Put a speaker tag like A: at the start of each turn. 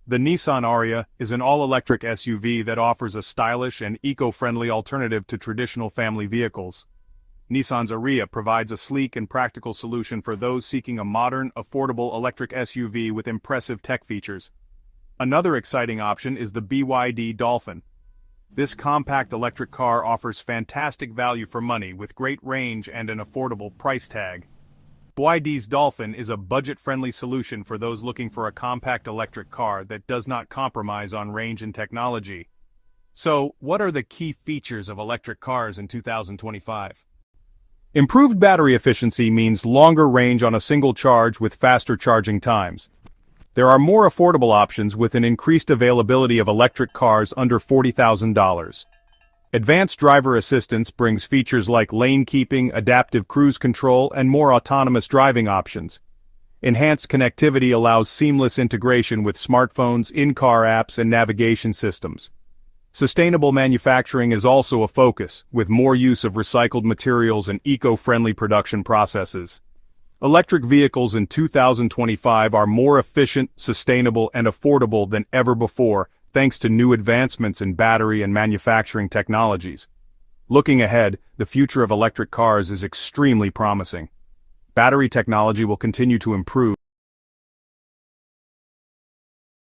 A: The Nissan Ariya is an all-electric SUV that offers a stylish and eco-friendly alternative to traditional family vehicles. Nissan's Ariya provides a sleek and practical solution for those seeking a modern, affordable electric SUV with impressive tech features. Another exciting option is the BYD Dolphin. This compact electric car offers fantastic value for money with great range and an affordable price tag. BYD's Dolphin is a budget-friendly solution for those looking for a compact electric car that does not compromise on range and technology. So, what are the key features of electric cars in 2025? Improved battery efficiency means longer range on a single charge with faster charging times. There are more affordable options with an increased availability of electric cars under $40,000. Advanced driver assistance brings features like lane keeping, adaptive cruise control, and more autonomous driving options. Enhanced connectivity allows seamless integration with smartphones, in-car apps, and navigation systems. Sustainable manufacturing is also a focus, with more use of recycled materials and eco-friendly production processes. Electric vehicles in 2025 are more efficient, sustainable, and affordable than ever before, thanks to new advancements in battery and manufacturing technologies. Looking ahead, the future of electric cars is extremely promising. Battery technology will continue to improve.